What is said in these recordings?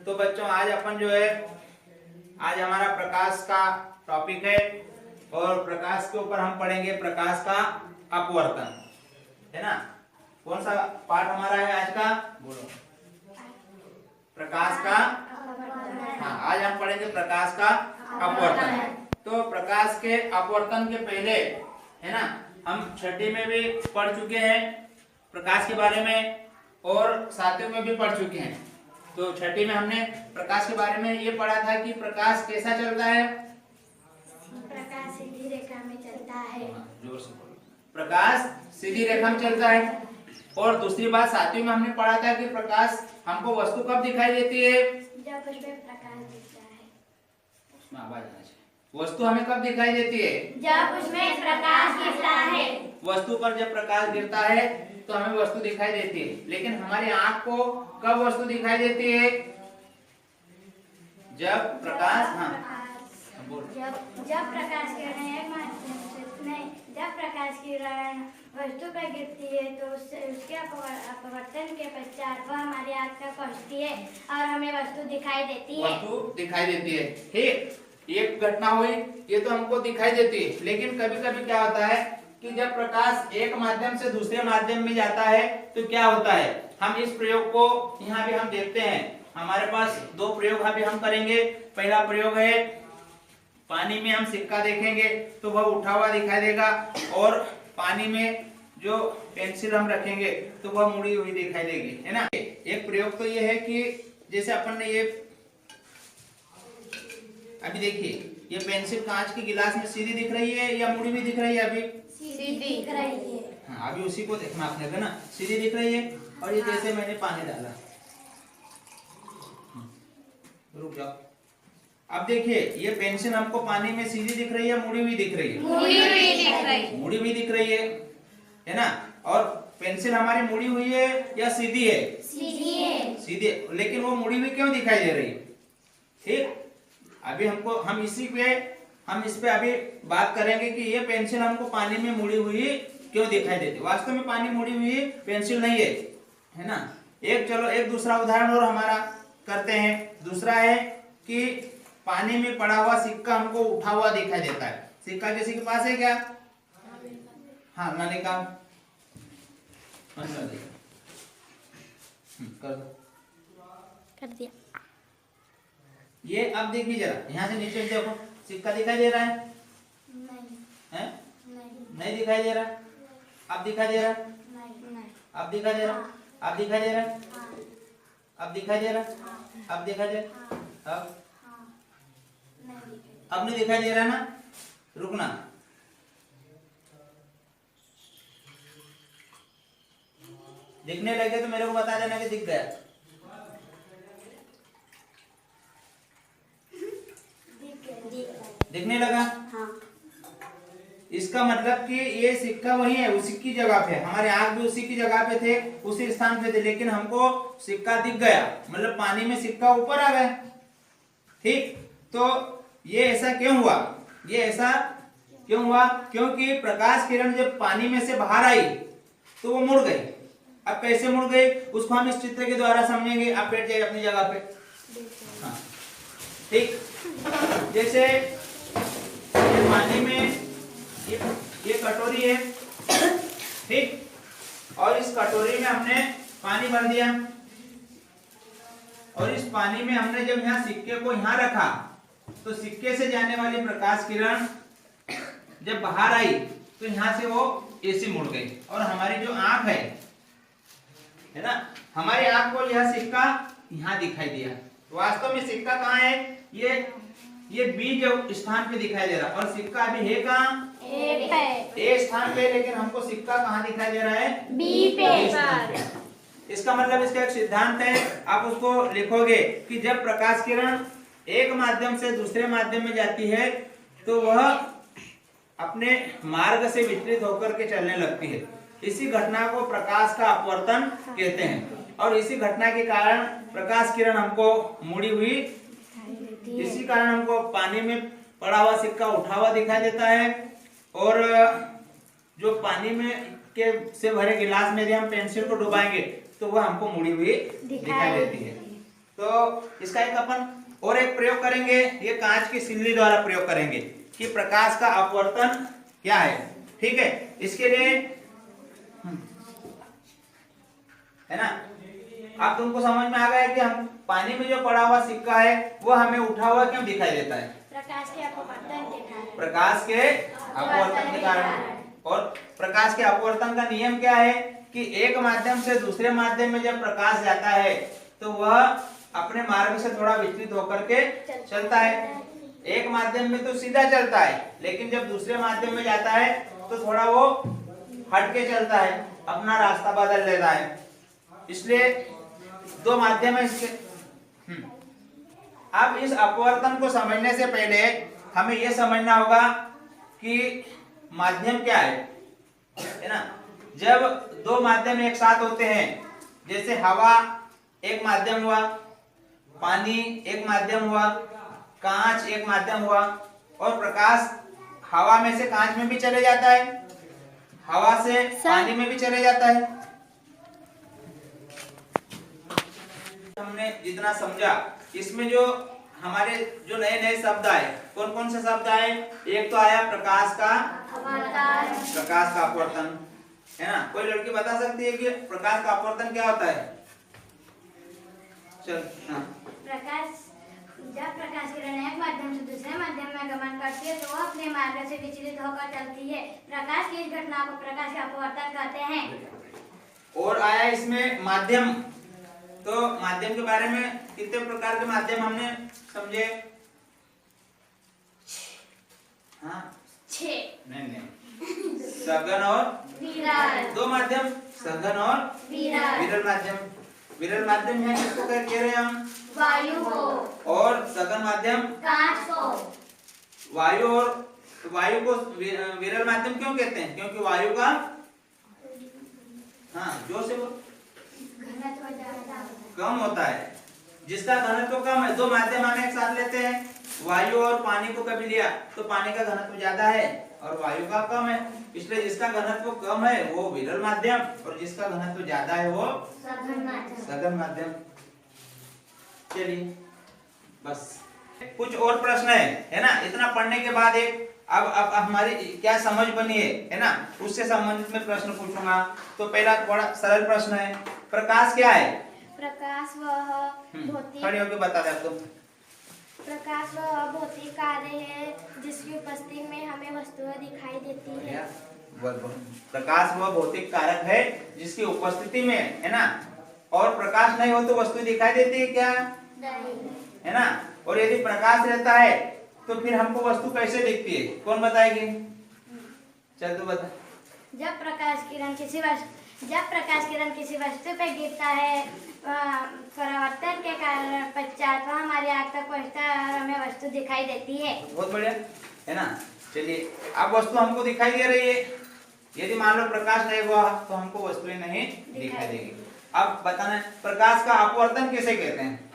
तो बच्चों आज अपन जो है आज हमारा प्रकाश का टॉपिक है और प्रकाश के ऊपर हम पढ़ेंगे प्रकाश का अपवर्तन, है ना। कौन सा पाठ हमारा है आज का? बोलो। प्रकाश का, हाँ, आज हम पढ़ेंगे प्रकाश का अपवर्तन। तो प्रकाश के अपवर्तन के पहले, है ना, हम छठी में भी पढ़ चुके हैं प्रकाश के बारे में और सातवीं में भी पढ़ चुके हैं। तो छठी में हमने प्रकाश के बारे में ये पढ़ा था कि प्रकाश कैसा चलता है? प्रकाश सीधी रेखा में चलता है। जोर से बोलो। प्रकाश सीधी रेखा में चलता है। और दूसरी बात सातवीं में हमने पढ़ा था कि प्रकाश हमको वस्तु कब दिखाई देती है? जब उसमें प्रकाश दिखता है। उसमें आवाज आना चाहिए। वस्तु हमें कब दिखाई देती है? जब उसमें प्रकाश गिरता है। वस्तु पर जब प्रकाश गिरता है तो हमें वस्तु दिखाई देती है। लेकिन हमारी आंख को कब वस्तु दिखाई देती है? जब प्रकाश, हाँ, जब प्रकाश किरण एक माध्यम से नहीं, जब प्रकाश किरण वस्तु पर गिरती है तो उसके अपवर्तन के पश्चात वह हमारी आंख तक पहुंचती है और हमें वस्तु दिखाई देती है। वस्तु दिखाई देती है। ठीक, एक घटना हुई, ये तो हमको दिखाई देती है। लेकिन कभी कभी क्या होता है कि जब प्रकाश एक माध्यम से दूसरे माध्यम में जाता है तो क्या होता है, हम इस प्रयोग को यहाँ भी हम देखते हैं। हमारे पास दो प्रयोग अभी हम करेंगे। पहला प्रयोग है पानी में हम सिक्का देखेंगे तो वह उठा हुआ दिखाई देगा और पानी में जो पेंसिल हम रखेंगे तो वह मुड़ी हुई दिखाई देगी, है ना। एक प्रयोग तो ये है कि जैसे अपन ने ये अभी देखिए, ये पेंसिल कांच के गिलास में सीधी दिख रही है या मुड़ी हुई दिख रही है? अभी सीधी दिख रही है। हाँ, अभी उसी को देखना आपने, है ना, सीधी दिख रही है। और ये जैसे मैंने पानी डाला, रुक जाओ। अब देखिए, ये पेंसिल हमको पानी में सीधी दिख रही है, मुड़ी हुई दिख रही है? मुड़ी हुई दिख रही है। मुड़ी हुई दिख रही है ना। और पेंसिल हमारी मुड़ी हुई है या सीधी है? सीधी है। सीधी, लेकिन वो मुड़ी हुई क्यों दिखाई दे रही है? ठीक, अभी हम इस पे अभी बात करेंगे कि ये पेंसिल हमको पानी में मुड़ी हुई क्यों दिखाई देती। वास्तव में पानी मुड़ी हुई पेंसिल नहीं है ना। चलो एक दूसरा उदाहरण और हमारा करते हैं। दूसरा है कि पानी में पड़ा हुआ सिक्का हमको उठा हुआ दिखाई देता है। सिक्का किसी के पास है क्या? हाँ, नानी का कर दिया। ये अब देखिए जरा, यहाँ से नीचे देखो, सिक्का दिखाई दे रहा है? नहीं। नहीं दिखाई दे रहा। अब दिखाई दे रहा? नहीं। अब दिखाई दे रहा? अब दिखाई दे रहा? अब दिखाई दे रहा? अब दिखाई दे रहा? अब नहीं दिखाई दे रहा ना। रुकना, दिखने लगे तो मेरे को बता देना कि दिख गया। दिखने लगा? हाँ। इसका मतलब कि ये सिक्का वही है, उसी की जगह पे। हमारे आंख भी उसी की जगह पे थे, उसी स्थान पे थे, लेकिन हमको सिक्का दिख गया, मतलब पानी में सिक्का ऊपर आ गया। ठीक, तो ये ऐसा क्यों हुआ? ये ऐसा क्यों हुआ? क्योंकि प्रकाश किरण जब पानी में से बाहर आई तो वो मुड़ गई। अब कैसे मुड़ गई उसको हम इस चित्र के द्वारा समझेंगे। आप बैठ जाइए अपनी जगह पे। हाँ, ठीक, जैसे ये पानी में ये कटोरी है, ठीक, और इस कटोरी में हमने पानी भर दिया और इस पानी में हमने जब यहाँ सिक्के को यहाँ रखा तो सिक्के से जाने वाली प्रकाश किरण जब बाहर आई तो यहाँ से वो ऐसे मुड़ गई और हमारी जो आंख है ना, हमारी आंख को यह सिक्का यहाँ दिखाई दिया। वास्तव में सिक्का कहाँ है? ये बी जो स्थान पे दिखाई दे रहा, और सिक्का अभी है कहाँ? ए स्थान पे, लेकिन हमको सिक्का कहाँ दिखाई दे रहा है? बी पे। इसका मतलब इसका एक सिद्धांत है, आप उसको लिखोगे कि जब प्रकाश किरण एक माध्यम से दूसरे माध्यम में जाती है तो वह अपने मार्ग से विचलित होकर के चलने लगती है। इसी घटना को प्रकाश का अपवर्तन कहते हैं और इसी घटना के कारण प्रकाश किरण हमको मुड़ी हुई, इसी कारण हमको पानी में पड़ा हुआ सिक्का उठा हुआ दिखाई देता है और जो पानी में के से भरे गिलास में यदि हम पेंसिल को डुबाएंगे तो वह हमको मुड़ी हुई दिखाई देती है। तो इसका एक अपन और एक प्रयोग करेंगे, ये कांच की सिल्ली द्वारा प्रयोग करेंगे कि प्रकाश का अपवर्तन क्या है। ठीक है, इसके लिए है ना, अब तुमको समझ में आ गया कि हम पानी में जो पड़ा हुआ सिक्का है वो हमें उठा हुआ क्यों दिखाई देता है? प्रकाश के अपवर्तन के कारण। प्रकाश के अपवर्तन के कारण। और प्रकाश के अपवर्तन का नियम क्या है कि एक माध्यम से दूसरे माध्यम में जब प्रकाश जाता है तो वह अपने मार्ग से थोड़ा विचलित होकर के चलता है। एक माध्यम में तो सीधा चलता है, लेकिन जब दूसरे माध्यम में जाता है तो थोड़ा वो हट के चलता है, अपना रास्ता बदल लेता है। इसलिए दो माध्यम है इसके। अब इस अपवर्तन को समझने से पहले हमें यह समझना होगा कि माध्यम क्या है ना। जब दो माध्यम एक साथ होते हैं, जैसे हवा एक माध्यम हुआ, पानी एक माध्यम हुआ, कांच एक माध्यम हुआ, और प्रकाश हवा में से कांच में भी चले जाता है, हवा से पानी में भी चले जाता है। हमने जितना समझा, इसमें जो हमारे जो नए नए शब्द आए, कौन कौन से शब्द आए? एक तो आया प्रकाश का अपवर्तन, है ना। कोई लड़की बता सकती है कि प्रकाश का अपवर्तन क्या होता है? चल हाँ। जब प्रकाश किरण एक माध्यम से दूसरे माध्यम में गमन करती है तो वह अपने मार्ग से विचलित होकर चलती है। प्रकाश की इस घटना को प्रकाश का अपवर्तन कहते हैं। और आया इसमें माध्यम, तो माध्यम के बारे में कितने प्रकार के माध्यम हमने समझे? हाँ, 6। नहीं, सघन और विरल। दो माध्यम, सघन और विरल माध्यम। विरल माध्यम है किसको कह रहे हैं हम? वायु को। और सघन माध्यम कांच को। वायु को विरल माध्यम क्यों कहते हैं? क्योंकि वायु का हाँ जोर से घनत्व ज्यादा कम होता है। जिसका घनत्व कम है, दो माध्यम हम एक साथ लेते हैं, वायु और पानी को कभी लिया तो पानी का घनत्व ज्यादा है और वायु का कम है, इसलिए जिसका घनत्व कम है वो विरल माध्यम और जिसका घनत्व ज्यादा है वो सघन माध्यम। चलिए बस कुछ और प्रश्न है ना। इतना पढ़ने के बाद एक अब हमारी क्या समझ बनी है ना, उससे संबंधित मैं प्रश्न पूछूंगा। तो पहला थोड़ा सरल प्रश्न है, प्रकाश क्या है? प्रकाश वह भौतिक खड़े होकर बता दे आपको। प्रकाश वह भौतिक कार्य है जिसकी उपस्थिति में हमें वस्तुएं दिखाई देती है। प्रकाश वह भौतिक कारक है जिसकी उपस्थिति में, है ना। और प्रकाश नहीं हो तो वस्तु दिखाई देती है क्या? नहीं। है ना। और यदि प्रकाश रहता है तो फिर हमको वस्तु कैसे दिखती है? कौन बताएगी? चल तू बता। जब प्रकाश किरण किसी वस्तु पे गिरता है, परावर्तन के कारण पश्चात वह हमारी आँख तक पहुँचता है और हमें वस्तु दिखाई देती है। बहुत बढ़िया, है ना। चलिए अब वस्तु हमको दिखाई दे रही है, यदि मान लो प्रकाश नहीं हुआ तो हमको वस्तुएं नहीं दिखाई देगी। अब बताना प्रकाश का अपवर्तन किसे कहते हैं?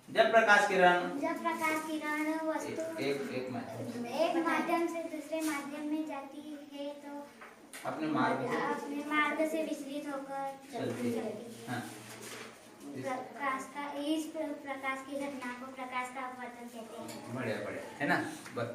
जब प्रकाश किरण वस्तु एक माध्यम से दूसरे माध्यम में जाती है तो अपने मार्ग से विचलित होकर चलती है। हाँ। प्रकाश की घटना को प्रकाश का अपवर्तन कहते हैं। बढ़िया बढ़िया, है ना। बस